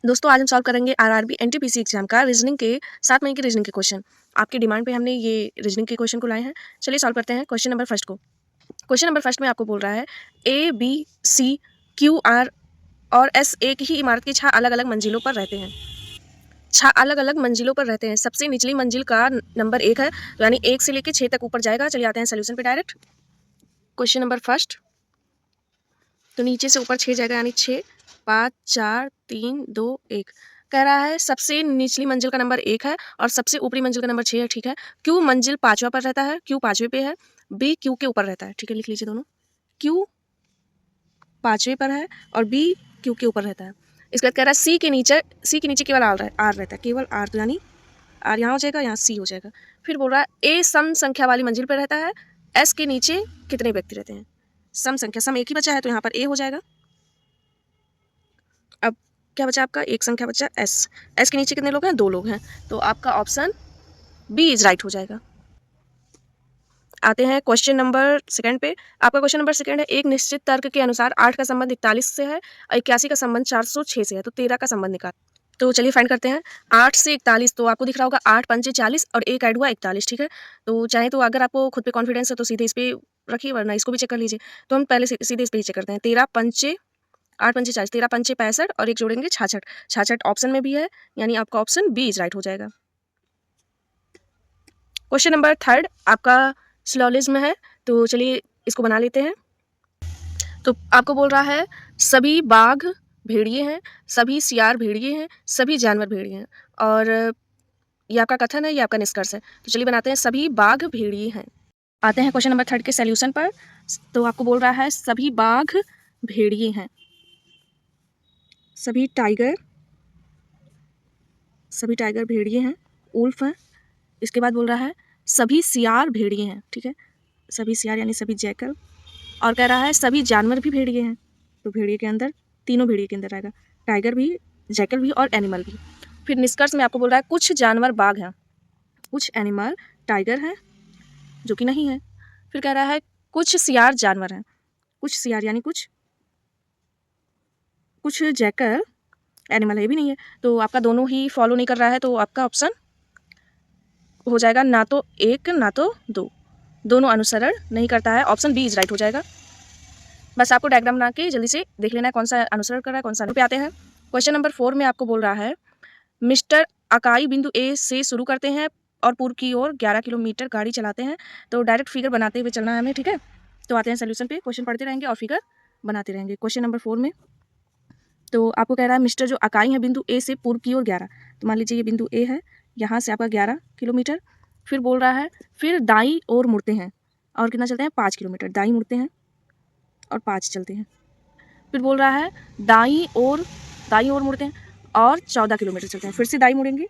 दोस्तों आज हम सॉल्व करेंगे आरआरबी एनटीपीसी एग्जाम का रीजनिंग के 7 मई के रीजनिंग के क्वेश्चन। आपकी डिमांड पे हमने ये रीजनिंग के क्वेश्चन को लाए हैं। चलिए सॉल्व करते हैं क्वेश्चन नंबर फर्स्ट को। क्वेश्चन नंबर फर्स्ट में आपको बोल रहा है A B C Q R और एस एक ही इमारत की 6 अलग अलग मंजिलों पर रहते हैं। 6 अलग अलग मंजिलों पर रहते हैं। सबसे निचली मंजिल का नंबर 1 है, यानी 1 से लेकर 6 तक ऊपर जाएगा। चलिए आते हैं सोल्यूशन पे डायरेक्ट। क्वेश्चन नंबर फर्स्ट, तो नीचे से ऊपर 6 जाएगा, यानी 6 5 4 3 2 1। कह रहा है सबसे निचली मंजिल का नंबर 1 है और सबसे ऊपरी मंजिल का नंबर 6 है। ठीक है। क्यू मंजिल 5वां पर रहता है, क्यू 5वें पे है। बी क्यू के ऊपर रहता है। ठीक है, लिख लीजिए दोनों। क्यू 5वें पर है और बी क्यू के ऊपर रहता है। इसके बाद कह रहा है सी के नीचे केवल आर रहता है, केवल आर, तो यानी आर यहाँ हो जाएगा, यहाँ सी हो जाएगा। फिर बोल रहा है ए सम संख्या वाली मंजिल पर रहता है, एस के नीचे कितने व्यक्ति रहते हैं। सम संख्या, सम एक ही बचा है तो यहाँ पर ए हो जाएगा। अब क्या बचा आपका, एक संख्या बचा एस। एस के नीचे कितने लोग हैं, 2 लोग हैं, तो आपका ऑप्शन बी इज राइट हो जाएगा। आते हैं क्वेश्चन नंबर सेकंड पे। आपका क्वेश्चन नंबर सेकंड है एक निश्चित तर्क के अनुसार 8 का संबंध 41 से है और 81 का संबंध 406 से है, तो 13 का संबंध निकाल। तो चलिए फाइंड करते हैं। 8 से 41, तो आपको दिख रहा होगा 8 पंचे 40 और एक ऐड हुआ 41। ठीक है, तो चाहे तो अगर आपको खुद पे कॉन्फिडेंस है तो सीधे इस पे रखिए, वरना इसको भी चेक कर लीजिए। तो हम पहले सीधे इस पे ही चेक करते हैं। 13 पंचे 8 पंचे 40, 13 पंचे 65 और एक जोड़ेंगे 66। 66 ऑप्शन में भी है, यानी आपका ऑप्शन बी इज राइट हो जाएगा। क्वेश्चन नंबर थर्ड आपका सिलोजिज्म है, तो चलिए इसको बना लेते हैं। तो आपको बोल रहा है सभी बाघ भेड़िए हैं, सभी सियार भेड़िए हैं, सभी जानवर भेड़िए हैं, और ये आपका कथन है, ये आपका निष्कर्ष है। तो चलिए बनाते हैं सभी बाघ भेड़िए हैं। आते हैं क्वेश्चन नंबर थर्ड के सॉल्यूशन पर। तो आपको बोल रहा है सभी बाघ भेड़िए हैं, सभी टाइगर भेड़िए हैं, उल्फ हैं। इसके बाद बोल रहा है सभी सियार भेड़िए हैं। ठीक है, सभी सियार यानी सभी जैकल, और कह रहा है सभी जानवर भी भेड़िए हैं। तो भेड़िए के अंदर, तीनों भेड़िए के अंदर आएगा, टाइगर भी, जैकल भी और एनिमल भी। फिर निष्कर्ष में आपको बोल रहा है कुछ जानवर बाघ हैं, कुछ एनिमल टाइगर हैं, जो कि नहीं है। फिर कह रहा है कुछ सियार जानवर हैं, कुछ सियार यानी कुछ जैकल एनिमल है, भी नहीं है। तो आपका दोनों ही फॉलो नहीं कर रहा है, तो आपका ऑप्शन हो जाएगा ना तो 1 ना तो 2, दोनों अनुसरण नहीं करता है। ऑप्शन बी इज राइट हो जाएगा। बस आपको डायग्राम बना के जल्दी से देख लेना है कौन सा अनुसरण कर रहा है, कौन सा नहीं। पे आते हैं क्वेश्चन नंबर 4 में। आपको बोल रहा है मिस्टर अकाई बिंदु ए से शुरू करते हैं और पूर्व की ओर 11 किलोमीटर गाड़ी चलाते हैं। तो डायरेक्ट फिगर बनाते हुए चलना है हमें। ठीक है, तो आते हैं सोल्यूशन पे। क्वेश्चन पढ़ते रहेंगे और फिगर बनाते रहेंगे। क्वेश्चन नंबर 4 में तो आपको कह रहा है मिस्टर जो अकाई है बिंदु ए से पूर्व की ओर 11, तो मान लीजिए ये बिंदु ए है, यहाँ से आपका 11 किलोमीटर। फिर बोल रहा है फिर दाई ओर मुड़ते हैं और कितना चलते हैं, 5 किलोमीटर दाई मुड़ते हैं और 5 चलते हैं। फिर बोल रहा है दाई ओर मुड़ते हैं और 14 किलोमीटर चलते हैं। फिर से दाई मुड़ेंगे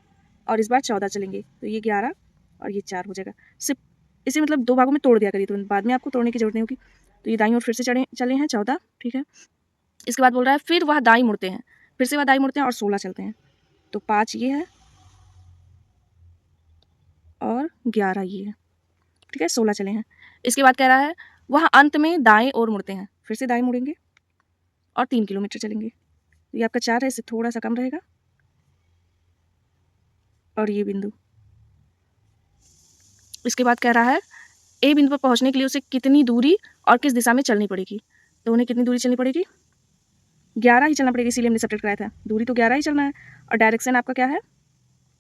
और इस बार 14 चलेंगे, तो ये 11 और ये 4 हो जाएगा। सिर्फ इसे मतलब 2 भागों में तोड़ दिया करिए, तो बाद में आपको तोड़ने की जरूरत नहीं होगी। तो ये दाई ओर फिर से चले हैं 14। ठीक है, इसके बाद बोल रहा है फिर वह दाई मुड़ते हैं, फिर से वह दाई मुड़ते हैं और 16 चलते हैं। तो 5 ये है और 11 ये है। ठीक है, 16 चले हैं। इसके बाद कह रहा है वह अंत में दाएं ओर मुड़ते हैं, फिर से दाएं मुड़ेंगे और 3 किलोमीटर चलेंगे। ये आपका 4 है, इससे थोड़ा सा कम रहेगा। और ये बिंदु, इसके बाद कह रहा है ए बिंदु पर पहुंचने के लिए उसे कितनी दूरी और किस दिशा में चलनी पड़ेगी। तो उन्हें कितनी दूरी चलनी पड़ेगी, 11 ही चलना पड़ेगा, इसीलिए हमने सब्ट्रैक्ट कराया था। दूरी तो 11 ही चलना है और डायरेक्शन आपका क्या है,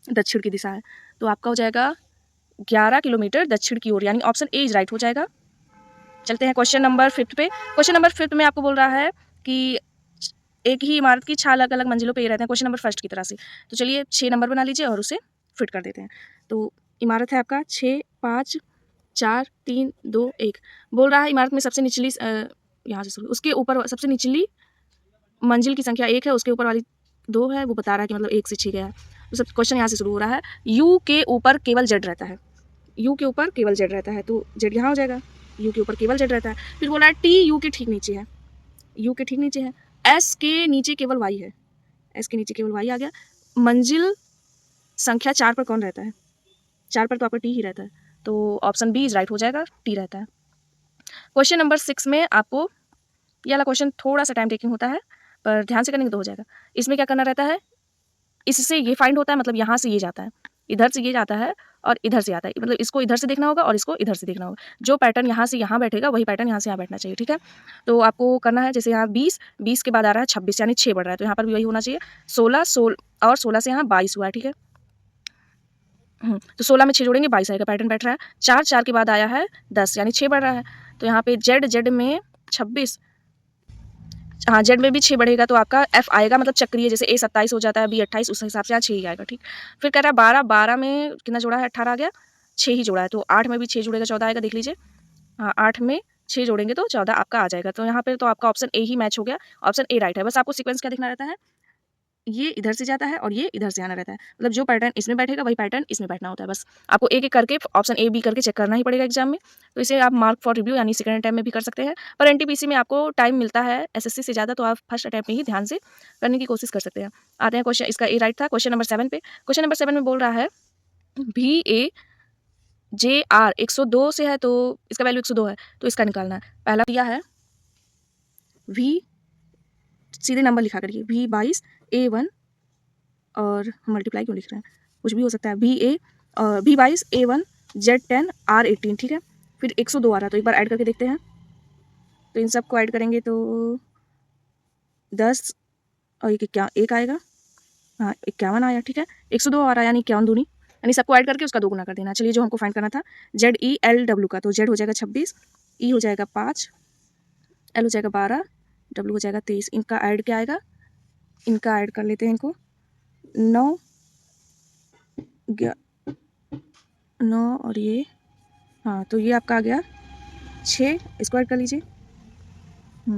दक्षिण की दिशा है। तो आपका हो जाएगा 11 किलोमीटर दक्षिण की ओर, यानी ऑप्शन ए इज राइट हो जाएगा। चलते हैं क्वेश्चन नंबर 5 पे। क्वेश्चन नंबर 5 में आपको बोल रहा है कि एक ही इमारत की 6 अलग अलग मंजिलों पे ये रहते हैं, क्वेश्चन नंबर फर्स्ट की तरह से। तो चलिए 6 नंबर बना लीजिए और उसे फिट कर देते हैं। तो इमारत है आपका 6 5 4 3 2 1। बोल रहा है इमारत में सबसे निचली यहाँ से शुरू, उसके ऊपर सबसे निचली मंजिल की संख्या 1 है, उसके ऊपर वाली 2 है, वो बता रहा है कि मतलब 1 से 6 गया है। तो सब क्वेश्चन यहाँ से शुरू हो रहा है। यू के ऊपर केवल जेड रहता है, यू के ऊपर केवल जेड रहता है, तो जेड यहाँ हो जाएगा, यू के ऊपर केवल जेड रहता है। फिर बोला है टी यू के ठीक नीचे है, यू के ठीक नीचे है। एस के नीचे केवल वाई है, एस के नीचे केवल वाई आ गया। मंजिल संख्या 4 पर कौन रहता है, 4 पर तो आपका टी ही रहता है, तो ऑप्शन बी इज राइट हो जाएगा, टी रहता है। क्वेश्चन नंबर 6 में आपको ये वाला क्वेश्चन थोड़ा सा टाइम टेकिंग होता है, पर ध्यान से करेंगे तो हो जाएगा। इसमें क्या करना रहता है, इससे ये फाइंड होता है, मतलब यहाँ से ये जाता है, इधर से ये जाता है और इधर से आता है, मतलब इसको इधर से देखना होगा और इसको इधर से देखना होगा। जो पैटर्न यहाँ से यहाँ बैठेगा वही पैटर्न यहाँ से यहाँ बैठना चाहिए, ठीक है। तो आपको करना है, जैसे यहाँ 20 के बाद आ रहा है 26, यानी 6 बढ़ रहा है, तो यहाँ पर भी वही होना चाहिए। 16 और 16 से यहाँ 22 हुआ है, ठीक है। तो 16 में 6 जोड़ेंगे 22 आएगा, पैटर्न बैठ रहा है। 4 के बाद आया है 10, यानी 6 बढ़ रहा है। तो यहाँ पे जेड में 26, हाँ जेड में भी 6 बढ़ेगा तो आपका एफ आएगा, मतलब चक्रीय, जैसे ए 27 हो जाता है, बी 28, उस हिसाब से यहाँ 6 ही आएगा, ठीक। फिर कह रहा है 12 में कितना जोड़ा है, 18 आ गया, 6 ही जोड़ा है, तो 8 में भी 6 जुड़ेगा 14 आएगा, देख लीजिए। हाँ 8 में 6 जोड़ेंगे तो 14 आपका आ जाएगा। तो यहाँ पे तो आपका ऑप्शन ए ही मैच हो गया, ऑप्शन ए राइट है। बस आपको सीक्वेंस क्या देखना रहता है, ये इधर से जाता है और ये इधर से आना रहता है, मतलब जो पैटर्न इसमें बैठेगा वही पैटर्न इसमें बैठना होता है। बस आपको एक एक करके ऑप्शन ए बी करके चेक करना ही पड़ेगा एग्जाम में। तो इसे आप मार्क फॉर रिव्यू यानी सेकंड अटैम्प्ट में भी कर सकते हैं, पर एनटीपीसी में आपको टाइम मिलता है एसएससी से ज़्यादा, तो आप फर्स्ट अटैम्प्ट में ही ध्यान से करने की कोशिश कर सकते हैं। आते हैं क्वेश्चन, इसका ए राइट था। क्वेश्चन नंबर 7 पे, क्वेश्चन नंबर 7 में बोल रहा है VAJR 102 से है, तो इसका वैल्यू 102 है, तो इसका निकालना है। पहला दिया है V, सीधे नंबर लिखा करिए, V22 A1 और मल्टीप्लाई क्यों लिख रहे हैं, कुछ भी हो सकता है, V22 A1 Z10 R18, ठीक है। फिर 102 आ रहा है, तो एक बार ऐड करके देखते हैं। तो इन सब को ऐड करेंगे तो 10 और एक आएगा, हाँ 51 आया, ठीक है। 102 आ रहा है, यानी 51 दूनी, यानी सबको ऐड करके उसका 2 गुना कर देना। चलिए जो हमको फाइंड करना था ZELW का, तो Z हो जाएगा 26, E हो जाएगा 5, L हो जाएगा 12, W हो जाएगा 23। इनका ऐड क्या आएगा, इनका ऐड कर लेते हैं, इनको 9 और ये, हाँ तो ये आपका आ गया 6, इसको ऐड कर लीजिए,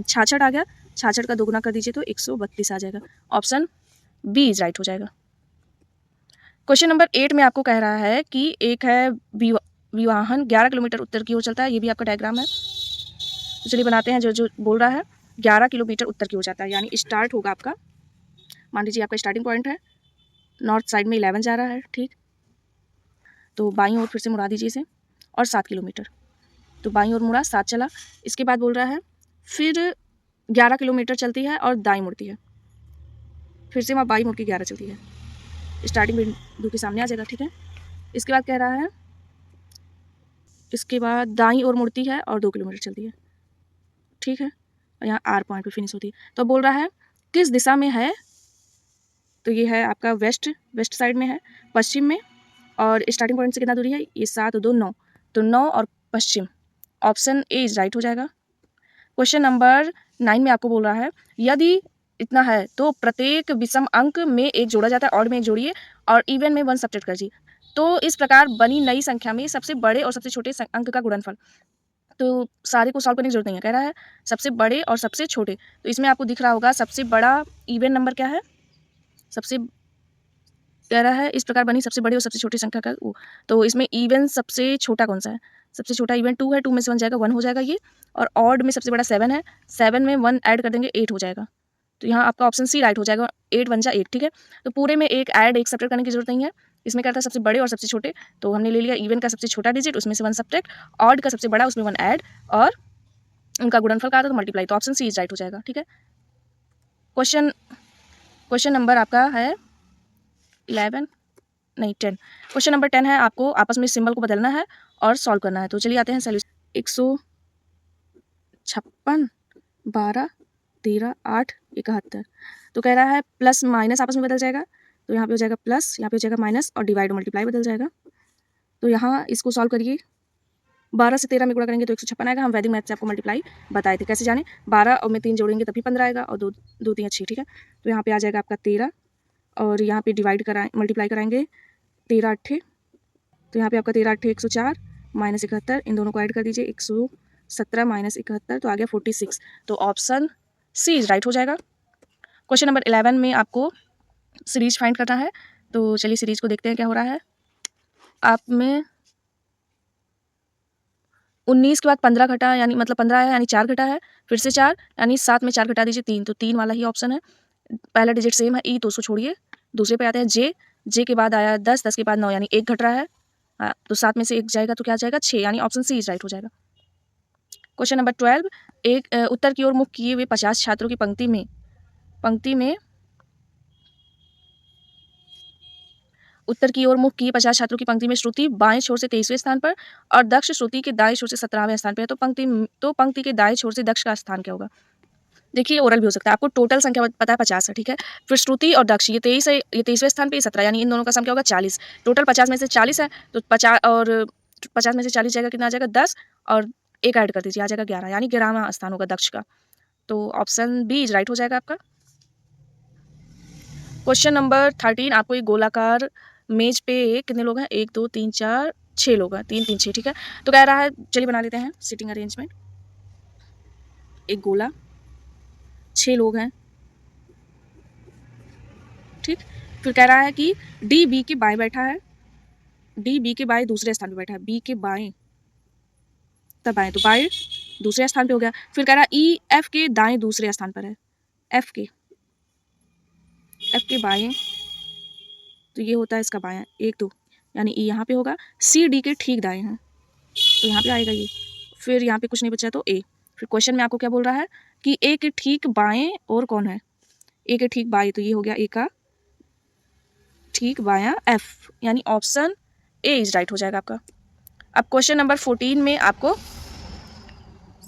66 आ गया, 66 का 2 गुना कर दीजिए तो 132 आ जाएगा। ऑप्शन बी इज राइट हो जाएगा। क्वेश्चन नंबर 8 में आपको कह रहा है कि एक है विवाहन 11 किलोमीटर उत्तर की ओर चलता है, ये भी आपका डायग्राम है। तो चलिए बनाते हैं, जो बोल रहा है 11 किलोमीटर उत्तर की ओर जाता है, यानी स्टार्ट होगा आपका, मान लीजिए आपका स्टार्टिंग पॉइंट है, नॉर्थ साइड में 11 जा रहा है, ठीक। तो बाईं ओर फिर से मुड़ा दीजिए इसे, और 7 किलोमीटर, तो बाईं ओर मुड़ा 7 चला। इसके बाद बोल रहा है फिर 11 किलोमीटर चलती है और दाईं मुड़ती है, फिर से वहाँ बाईं मुड़ के 11 चलती है, स्टार्टिंग बिंदु के सामने आ जाएगा, ठीक है। इसके बाद कह रहा है, इसके बाद दाईं ओर मुड़ती है और 2 किलोमीटर चलती है, ठीक है, और यहाँ आर पॉइंट पर फिनिश होती है। तो बोल रहा है किस दिशा में है, तो ये है आपका वेस्ट साइड में है, पश्चिम में, और स्टार्टिंग पॉइंट से कितना दूरी है, ये 7 2 9, तो 9 और पश्चिम, ऑप्शन ए इज राइट हो जाएगा। क्वेश्चन नंबर 9 में आपको बोल रहा है यदि इतना है तो प्रत्येक विषम अंक में एक जोड़ा जाता है, ऑड में एक जोड़िए और इवन में 1 सब्ट्रैक्ट कीजिए। तो इस प्रकार बनी नई संख्या में सबसे बड़े और सबसे छोटे अंक का गुणनफल, तो सारे को सॉल्व करने की जरूरत नहीं है, कह रहा है सबसे बड़े और सबसे छोटे। तो इसमें आपको दिख रहा होगा सबसे बड़ा इवन नंबर क्या है, सबसे कह रहा है इस प्रकार बनी सबसे बड़ी और सबसे छोटी संख्या का वो, तो इसमें इवन सबसे छोटा कौन सा है, सबसे छोटा इवन 2 है, 2 में से 1 जाएगा 1 हो जाएगा ये, और ऑड में सबसे बड़ा 7 है, 7 में 1 ऐड कर देंगे 8 हो जाएगा। तो यहाँ आपका ऑप्शन सी राइट हो जाएगा, 8 1 जा 8, ठीक है। तो पूरे में एक ऐड एक सब्ट्रैक्ट करने की जरूरत नहीं है, इसमें क्या था सबसे बड़े और सबसे छोटे, तो हमने ले लिया इवन का सबसे छोटा डिजिट, उसमें से 1 सब्ट्रैक्ट, ऑड का सबसे बड़ा, उसमें 1 ऐड, और उनका गुणनफल का था तो मल्टीप्लाई, तो ऑप्शन सी इज राइट हो जाएगा, ठीक है। क्वेश्चन नंबर आपका है 10 क्वेश्चन नंबर 10 है, आपको आपस में सिंबल को बदलना है और सॉल्व करना है। तो चलिए आते हैं सॉल्यूशन। 156 12 13 8 71, तो कह रहा है प्लस माइनस आपस में बदल जाएगा, तो यहाँ पे हो जाएगा प्लस, यहाँ पे हो जाएगा माइनस, और डिवाइड और मल्टीप्लाई बदल जाएगा। तो यहाँ इसको सॉल्व करिए, 12 से 13 में गुणा करेंगे तो 156 आएगा। हम वैदिक मैथ से आपको मल्टीप्लाई बताए थे, कैसे जाने, 12 और में 3 जोड़ेंगे तभी 15 आएगा, और 2 3 6, ठीक है। तो यहाँ पे आ जाएगा आपका 13, और यहाँ पे मल्टीप्लाई कराएंगे 13 8, तो यहाँ पे आपका 13 8 104 माइनस 71, इन दोनों को ऐड कर दीजिए, 117 माइनस 71, तो आ गया 46, तो ऑप्शन सी इज राइट हो जाएगा। क्वेश्चन नंबर 11 में आपको सीरीज फाइंड करना है, तो चलिए सीरीज को देखते हैं क्या हो रहा है। आप में 19 के बाद 15 घटा, यानी मतलब 15 है, यानी 4 घटा है, फिर से 4, यानी 7 में 4 घटा दीजिए 3, तो 3 वाला ही ऑप्शन है। पहला डिजिट सेम है ई, तो उसको छोड़िए। दूसरे पे आते हैं जे के बाद आया 10, 10 के बाद 9, यानी 1 घट रहा है, हाँ, तो 7 में से 1 जाएगा तो क्या जाएगा 6, यानी ऑप्शन सी इज राइट हो जाएगा। क्वेश्चन नंबर 12, एक उत्तर की ओर मुख किए हुए 50 छात्रों की पंक्ति में उत्तर की ओर मुख किए 50 छात्रों की पंक्ति में श्रुति बाएं छोर से 23वें स्थान पर और दक्ष श्रुति के दाएं छोर से 17वें स्थान पर है। तो पंक्ति के दाएं छोर से दक्ष का स्थान क्या होगा? देखिए ओरल भी हो सकता है, आपको टोटल संख्या पता है 50 है, ठीक है। फिर श्रुति और दक्ष ये 23 है, ये 23वें स्थान पे, ये 17, यानी इन दोनों का सम क्या होगा? 40। टोटल 50 में से 40 है, तो 50 और 50 में से 40 जाएगा, कितना आ जाएगा? 10 और 1 ऐड कर दीजिए, आ जाएगा 11, यानी 11वां स्थान होगा दक्ष का। तो ऑप्शन बी इज राइट हो जाएगा आपका। क्वेश्चन नंबर 13, आपको एक गोलाकार मेज पे कितने लोग हैं? 1 2 3 4 6 लोग हैं, 3 3 6, ठीक है। तो कह रहा है, चलिए बना लेते हैं सीटिंग अरेंजमेंट। एक गोला, 6 लोग हैं, ठीक। फिर कह रहा है कि डी बी के बाएं बैठा है, डी बी के बाएं दूसरे स्थान पे बैठा है, बी के बाएं तब बाएं, तो बाएं दूसरे स्थान पे हो गया। फिर कह रहा है ई एफ के दाएं दूसरे स्थान पर है, एफ के बाएं, तो ये होता है इसका बायां 1 2, यानी ई यहाँ पे होगा। सी डी के ठीक दाएं हैं, तो यहाँ पे आएगा ये। फिर यहाँ पे कुछ नहीं बचा, तो ए। फिर क्वेश्चन में आपको क्या बोल रहा है कि ए के ठीक बाएं और कौन है? ए के ठीक बाएं, तो ये हो गया ए का ठीक बायां एफ, यानी ऑप्शन ए इज राइट हो जाएगा आपका। अब क्वेश्चन नंबर 14 में आपको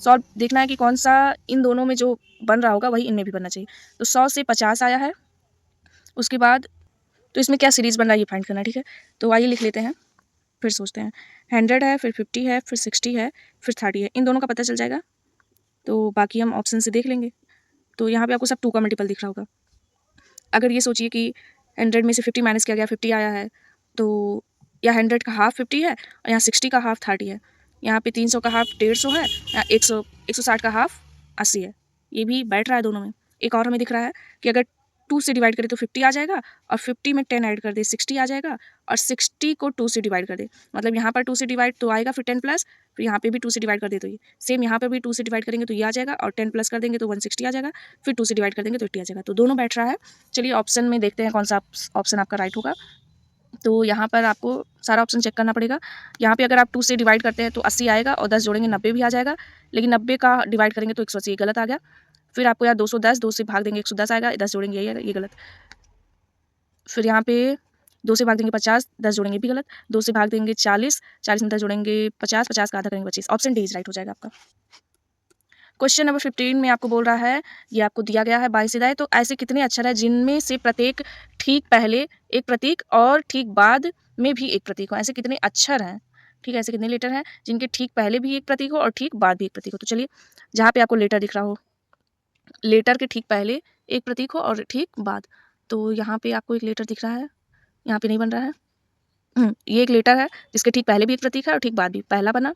सॉल्व देखना है कि कौन सा इन दोनों में जो बन रहा होगा वही इनमें भी बनना चाहिए। तो 100 से 50 आया है, उसके बाद तो इसमें क्या सीरीज बन रहा है ये फाइंड करना है, ठीक है। तो आइए लिख लेते हैं, फिर सोचते हैं। 100 है, फिर 50 है, फिर 60 है, फिर 30 है, इन दोनों का पता चल जाएगा, तो बाकी हम ऑप्शन से देख लेंगे। तो यहाँ पे आपको सब 2 का मल्टीपल दिख रहा होगा। अगर ये सोचिए कि 100 में से 50 माइनस किया गया, 50 आया है, तो या 100 का हाफ 50 है और यहाँ 60 का हाफ 30 है, यहाँ पे 300 का हाफ 150 है, यहाँ 160 का हाफ 80 है, ये भी बैठ रहा है दोनों में। एक और हमें दिख रहा है कि अगर 2 से डिवाइड करें तो 50 आ जाएगा, और 50 में 10 ऐड कर दे 60 आ जाएगा, और 60 को 2 से डिवाइड कर दे, मतलब यहाँ पर 2 से डिवाइड तो आएगा, फिर 10 प्लस, फिर यहाँ पे भी 2 से डिवाइड कर दे तो ये सेम, यहाँ पर भी 2 से डिवाइड करेंगे तो ये आ जाएगा, और 10 प्लस कर देंगे तो 160 आ जाएगा, फिर 2 से डिवाइड कर देंगे तो 80 आ जाएगा। तो दोनों बैठ रहा है। चलिए ऑप्शन में देखते हैं कौन सा ऑप्शन आपका राइट होगा। तो यहाँ पर आपको सारा ऑप्शन चेक करना पड़ेगा। यहाँ पे अगर आप 2 से डिवाइड करते हैं तो 80 आएगा, और 10 जोड़ेंगे 90 भी आ जाएगा, लेकिन 90 का डिवाइड करेंगे तो 180, ये गलत आ गया। फिर आपको यहाँ 210, 2 से भाग देंगे 110 आएगा, 10 जोड़ेंगे ये गलत। फिर यहाँ पे 2 से भाग देंगे 50, 10 जोड़ेंगे भी गलत। 2 से भाग देंगे 40, 40 में 10 जोड़ेंगे 50, 50 का आधा करेंगे 25। ऑप्शन डी इज राइट हो जाएगा आपका। क्वेश्चन नंबर 15 में आपको बोल रहा है, ये आपको दिया गया है बाएं से दाएं, तो ऐसे कितने अक्षर है जिनमें से प्रत्येक ठीक पहले एक प्रतीक और ठीक बाद में भी एक प्रतीक हो? ऐसे कितने अक्षर हैं, ठीक है, ऐसे कितने लेटर हैं जिनके ठीक पहले भी एक प्रतीक हो और ठीक बाद भी एक प्रतीक हो? तो चलिए, जहाँ पे आपको लेटर दिख रहा हो, लेटर के ठीक पहले एक प्रतीक हो और ठीक बाद, तो यहाँ पे आपको एक लेटर दिख रहा है, यहाँ पे नहीं बन रहा है। ये एक लेटर है जिसके ठीक पहले भी एक प्रतीक है और ठीक बाद भी, पहला बना,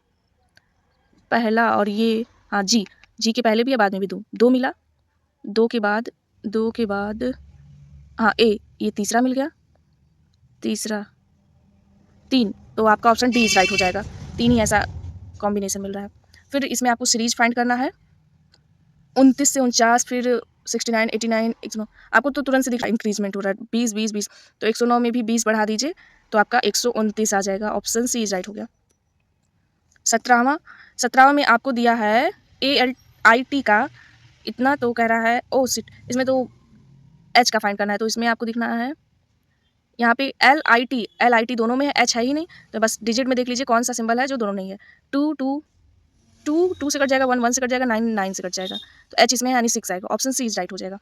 पहला, और ये हाँ जी के पहले भी है बाद में भी 2 मिला, 2 के बाद हाँ ए, ये तीसरा मिल गया, तीसरा 3, तो आपका ऑप्शन डी इज राइट हो जाएगा। 3 ही ऐसा कॉम्बिनेशन मिल रहा है। फिर इसमें आपको सीरीज फाइंड करना है, 29 से 49, फिर 69, 89, 109, आपको तो तुरंत से दिख रहा है इंक्रीजमेंट हो रहा है, 20 20 20, तो 109 में भी 20 बढ़ा दीजिए तो आपका 129 आ जाएगा। ऑप्शन सी इज राइट हो गया। 17वां में आपको दिया है ALIT का इतना, तो कह रहा है ओ सिट, इसमें तो H का फाइंड करना है, तो इसमें आपको दिखना है यहाँ पे LIT दोनों में है, H है ही नहीं, तो बस डिजिट में देख लीजिए कौन सा सिंबल है जो दोनों नहीं है। 2 से कट जाएगा, 1 से कट जाएगा, 9 से कट जाएगा, तो H इसमें है, यानी 6 आएगा। ऑप्शन सी इज राइट हो जाएगा।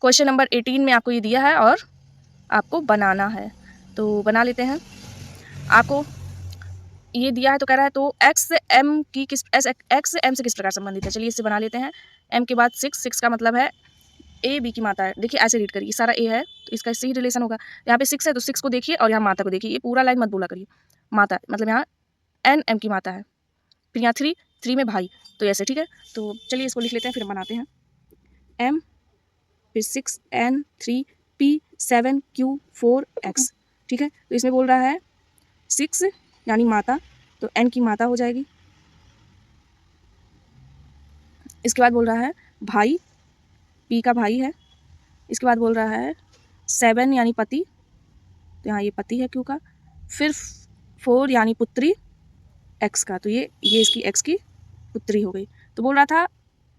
क्वेश्चन नंबर 18 में आपको ये दिया है और आपको बनाना है, तो बना लेते हैं। आपको ये दिया है तो कह रहा है, तो एक्स एम से किस प्रकार संबंधित है? चलिए इसे बना लेते हैं। M के बाद 6 का मतलब है A B की माता है। देखिए ऐसे रीड करिए, सारा A है तो इसका इससे ही रिलेशन होगा। यहाँ पे 6 है तो 6 को देखिए और यहाँ माता को देखिए, ये पूरा लाइन मत बोला करिए, माता मतलब यहाँ N M की माता है। फिर यहाँ 3 में भाई, तो ऐसे, ठीक है। तो चलिए इसको लिख लेते हैं, फिर हम बनाते हैं। M, फिर 6 N 3 P 7 Q 4 X, ठीक है। तो इसमें बोल रहा है 6 यानी माता, तो N की माता हो जाएगी। इसके बाद बोल रहा है भाई, P का भाई है। इसके बाद बोल रहा है 7 यानी पति, तो यहाँ ये पति है Q का। फिर 4 यानी पुत्री X का, तो ये इसकी X की पुत्री हो गई। तो बोल रहा था,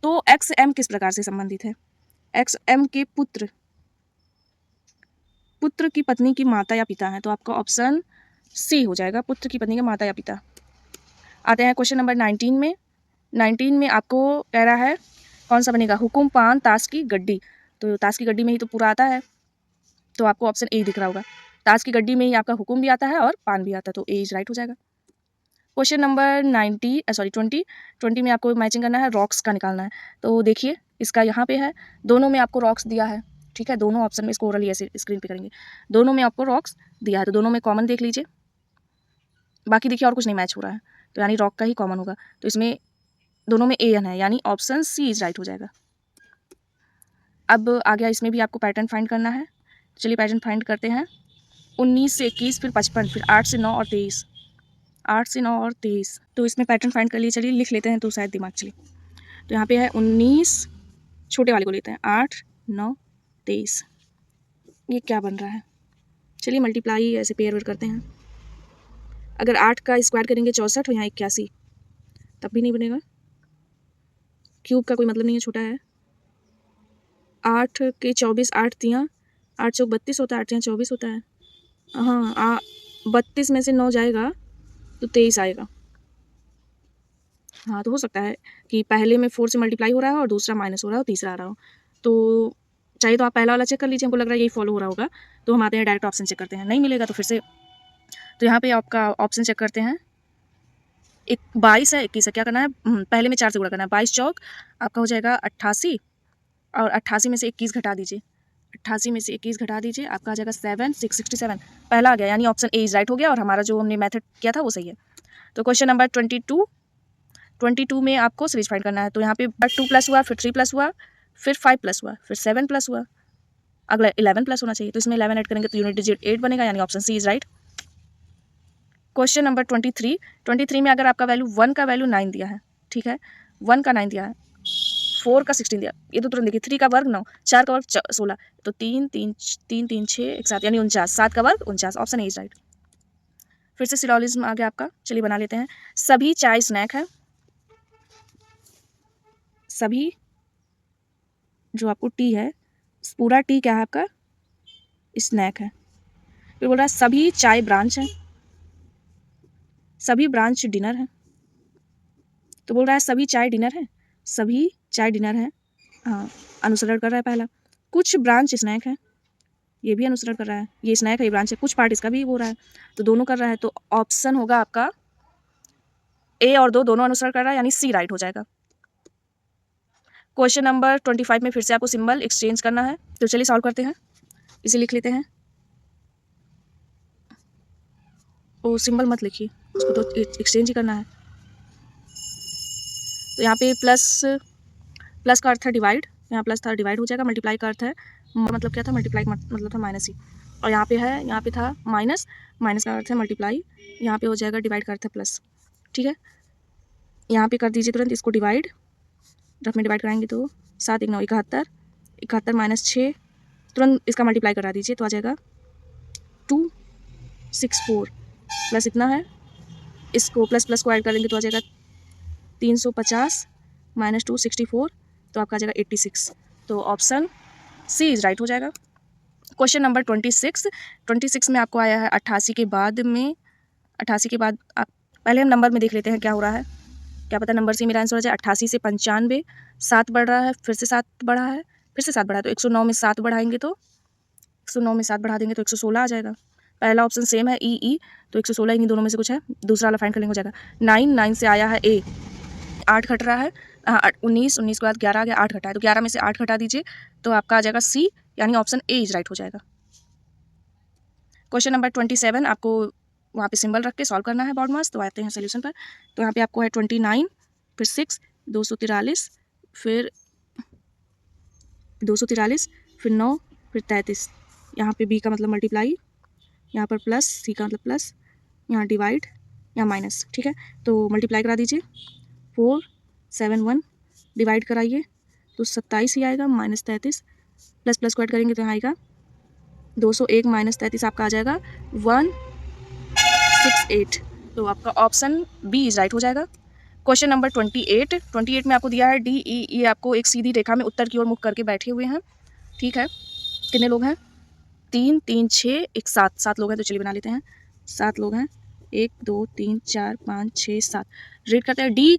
तो X M किस प्रकार से संबंधित है? X M के पुत्र पुत्र की पत्नी की माता या पिता हैं, तो आपका ऑप्शन सी हो जाएगा, पुत्र की पत्नी के माता या पिता। आते हैं क्वेश्चन नंबर 19 में। 19 में आपको कह रहा है कौन सा बनेगा, हुकुम, पान, ताश की गड्डी। तो ताश की गड्डी में ही तो पूरा आता है, तो आपको ऑप्शन ए दिख रहा होगा। ताश की गड्डी में ही आपका हुकुम भी आता है और पान भी आता है, तो ए इज राइट हो जाएगा। क्वेश्चन नंबर 20 में आपको मैचिंग करना है, रॉक्स का निकालना है। तो देखिए इसका यहाँ पे है, दोनों में आपको रॉक्स दिया है, ठीक है। दोनों ऑप्शन में, इसको ओरली ऐसे स्क्रीन पे करेंगे, दोनों में आपको रॉक्स दिया है, तो दोनों में कॉमन देख लीजिए। बाकी देखिए और कुछ नहीं मैच हो रहा है, तो यानी रॉक का ही कॉमन होगा। तो इसमें दोनों में AN है, यानी ऑप्शन सी इज राइट हो जाएगा। अब आ गया इसमें भी आपको पैटर्न फाइंड करना है। चलिए पैटर्न फाइंड करते हैं। 19 से 21, फिर 55, फिर 8 से 9 और 23, 8 से 9 और 23। तो इसमें पैटर्न फाइंड कर लिए, चलिए लिख लेते हैं तो शायद दिमाग चले। तो यहाँ पे है 19, छोटे वाले को लेते हैं, 8, 9, 23। ये क्या बन रहा है, चलिए मल्टीप्लाई ऐसे पेयर वेयर करते हैं। अगर 8 का स्क्वायर करेंगे 64 और यहाँ 81, तब भी नहीं बनेगा। क्यूब का कोई मतलब नहीं है, छोटा है। 8 के 24, 8 तियाँ 8 चौक 32 होता है, 8 तियाँ 24 होता है। हाँ 32 में से 9 जाएगा तो 23 आएगा। हाँ तो हो सकता है कि पहले में 4 से मल्टीप्लाई हो रहा है और दूसरा माइनस हो रहा है और तीसरा आ रहा हो। तो चाहिए तो आप पहला वाला चेक कर लीजिए, हमको लग रहा है यही फॉलो हो रहा होगा। तो हम आते हैं डायरेक्ट ऑप्शन चेक करते हैं, नहीं मिलेगा तो फिर से, तो यहाँ पे आपका ऑप्शन चेक करते हैं। 22 है, 21 है, क्या करना है, पहले में 4 से गुणा करना है। 22 चौक आपका हो जाएगा 88, और 88 में से 21 घटा दीजिए, 88 में से 21 घटा दीजिए, आपका आ जाएगा 7, 667, पहला आ गया, यानी ऑप्शन ए इज राइट हो गया, और हमारा जो हमने मेथड किया था वो सही है। तो क्वेश्चन नंबर 22 में आपको सीरीज फाइंड करना है। तो यहाँ पे 2 प्लस हुआ, फिर 3 प्लस हुआ, फिर 5 प्लस हुआ, फिर 7 प्लस हुआ, अगला 11 प्लस होना चाहिए। तो इसमें 11 ऐड करेंगे तो यूनिट डिजिट 8 बनेगा, यानी option C is right. Question number 23 में अगर आपका वैल्यू 1 का वैल्यू 9 दिया है, ठीक है, 1 का 9 दिया है, 4 का 16 दिया, ये तो तुरंत देखिए, 3 का वर्ग 9, 4 का वर्ग 16, तो 3 3 3 3 6 1 7, यानी 49, 7 का वर्ग 49, ऑप्शन ए इज राइट। फिर से सिलोजिज्म आ गया आपका, चलिए बना लेते हैं। सभी चाय स्नैक है, सभी जो आपको टी है, पूरा टी क्या है आपका, स्नैक है। फिर बोल रहा है सभी चाय ब्रांच है, सभी ब्रांच डिनर है। तो बोल रहा है सभी चाय डिनर है, सभी चाय डिनर है, हाँ अनुसरण कर रहा है पहला। कुछ ब्रांच स्नैक है, ये भी अनुसरण कर रहा है, ये स्नैक है ये ब्रांच है, कुछ पार्ट इसका भी हो रहा है, तो दोनों कर रहा है, तो ऑप्शन होगा आपका ए और 2 दोनों अनुसरण कर रहा है, यानी सी राइट हो जाएगा। क्वेश्चन नंबर 25 में फिर से आपको सिंबल एक्सचेंज करना है, तो चलिए सॉल्व करते हैं। इसे लिख लेते हैं, ओ सिंबल मत लिखिए, उसको तो एक्सचेंज ही करना है। तो यहाँ पे प्लस का अर्थ है डिवाइड, यहाँ प्लस था डिवाइड हो जाएगा, मल्टीप्लाई का अर्थ है, मतलब क्या था, मल्टीप्लाई मतलब था माइनस ही, और यहाँ पे है, यहाँ पे था माइनस, माइनस का अर्थ है मल्टीप्लाई, यहाँ पे हो जाएगा डिवाइड का अर्थ है प्लस, ठीक है। यहाँ पे कर दीजिए तुरंत इसको डिवाइड, रफ में डिवाइड कराएंगे तो 7 1 9 71, 71 माइनस 6, तुरंत इसका मल्टीप्लाई करा दीजिए तो आ जाएगा 264, प्लस इतना है, इसको प्लस को ऐड करेंगे तो आ जाएगा 350 माइनस 264, तो आपका आ जाएगा 86, तो ऑप्शन सी इज राइट हो जाएगा। क्वेश्चन नंबर 26 में आपको आया है 88 के बाद आप पहले हम नंबर में देख लेते हैं क्या हो रहा है, क्या पता नंबर से मेरा आंसर हो जाए। 88 से 95, 7 बढ़ रहा है, फिर से 7 बढ़ा है, फिर से 7 बढ़ा है, तो 109 में 7 बढ़ाएंगे तो 109 में 7 बढ़ा देंगे तो 116 आ जाएगा। पहला ऑप्शन सेम है ई, तो 116 इन्हीं दोनों में से कुछ है, दूसरा वाला फाइंड कर लेंगे हो जाएगा। 9 से आया है ए, 8 घट रहा है, 19 के बाद 11 आ गया, 8 घटा है, तो 11 में से 8 घटा दीजिए तो आपका आ जाएगा सी, यानी ऑप्शन ए इज राइट हो जाएगा। क्वेश्चन नंबर 27 आपको वहाँ पे सिंबल रख के सॉल्व करना है बॉड मास, तो आते हैं सोल्यूशन पर। तो यहाँ पे आपको है 29, फिर 6, 243, फिर 243, फिर 9, फिर 33, यहाँ पे बी का मतलब मल्टीप्लाई, यहाँ पर प्लस, सी का मतलब प्लस, यहाँ डिवाइड, यहाँ माइनस, ठीक है। तो मल्टीप्लाई करा दीजिए, 4 7 1, डिवाइड कराइए तो 27 ही आएगा, माइनस 33, प्लस को ऐड करेंगे तो यहाँ आएगा 201 माइनस 33, आपका आ जाएगा 168, तो आपका ऑप्शन बी इज राइट हो जाएगा। क्वेश्चन नंबर 28 में आपको दिया है डी ई, ये आपको एक सीधी रेखा में उत्तर की ओर मुख करके बैठे हुए हैं, ठीक है। कितने लोग हैं, 3 3 6 1 7 लोग हैं, तो चलिए बना लेते हैं। 7 लोग हैं, 1 2 3 4 5 6 7। रीड करते हैं। डी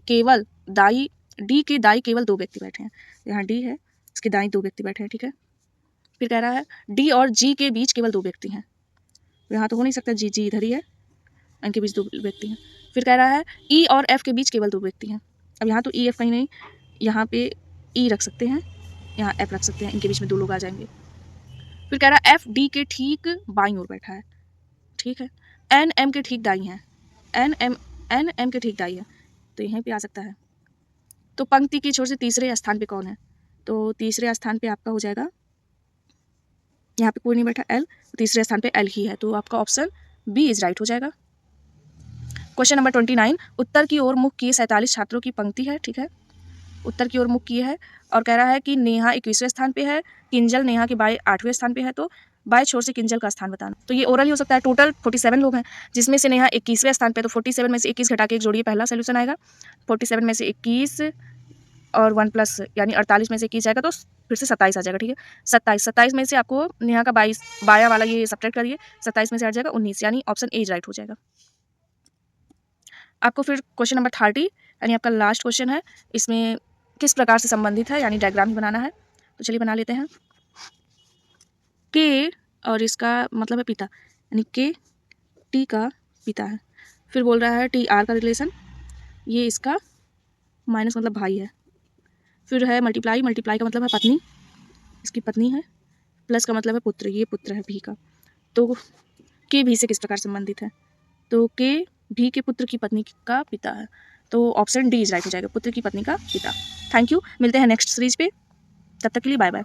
के दाई केवल 2 व्यक्ति बैठे हैं। यहाँ डी है, इसके दाई 2 व्यक्ति बैठे हैं, ठीक है। फिर कह रहा है डी और जी के बीच केवल 2 व्यक्ति हैं। यहाँ तो हो नहीं सकता, जी इधर ही है, इनके बीच 2 व्यक्ति हैं। फिर कह रहा है ई और एफ के बीच केवल 2 व्यक्ति हैं। अब यहाँ तो ई एफ कहीं नहीं, यहाँ पे ई रख सकते हैं, यहाँ एफ रख सकते हैं, इनके बीच में 2 लोग आ जाएंगे। फिर कह रहा है एफ डी के ठीक बाईं ओर बैठा है, ठीक है। एन एम के ठीक दाई है, एन एम के ठीक दाई है, तो यहीं पे आ सकता है। तो पंक्ति की छोर से तीसरे स्थान पे कौन है? तो तीसरे स्थान पे आपका हो जाएगा, यहाँ पे कोई नहीं बैठा, एल, तीसरे स्थान पे एल ही है, तो आपका ऑप्शन बी इज राइट हो जाएगा। क्वेश्चन नंबर 29, उत्तर की ओर मुख किए 47 छात्रों की पंक्ति है, ठीक है। उत्तर की ओर मुख किए है और कह रहा है कि नेहा 21वें स्थान पे है, किंजल नेहा के बाएं 8वें स्थान पे है, तो बाएं छोर से किंजल का स्थान बताना। तो ये ओरल ही हो सकता है। टोटल 47 लोग हैं, जिसमें से नेहा 21वें स्थान पे, तो 47 में से 21 घटा के एक जोड़िए, पहला सोल्यूशन आएगा। 47 में से 21 और 1 प्लस यानी 48 में से 21 जाएगा, तो फिर से 27 आ जाएगा, ठीक है। 27 में से आपको नेहा का बाया वाला ये सब्ट्रैक्ट करिए, 27 में से हट जाएगा 19, यानी ऑप्शन ए राइट हो जाएगा। आपको फिर क्वेश्चन नंबर 30 यानी आपका लास्ट क्वेश्चन है, इसमें किस प्रकार से संबंधित है, यानी डायग्राम ही बनाना है, तो चलिए बना लेते हैं। के और इसका मतलब है पिता, यानी के टी का पिता है। फिर बोल रहा है टी आर का रिलेशन, ये इसका माइनस मतलब भाई है। फिर है मल्टीप्लाई का मतलब है पत्नी, इसकी पत्नी है। प्लस का मतलब है पुत्र, ये पुत्र है भी का। तो के भी से किस प्रकार संबंधित है? तो के भी के पुत्र की पत्नी का पिता है, तो ऑप्शन डी इज राइट हो जाएगा, पुत्र की पत्नी का पिता। थैंक यू, मिलते हैं नेक्स्ट सीरीज पे, तब तक के लिए बाय बाय।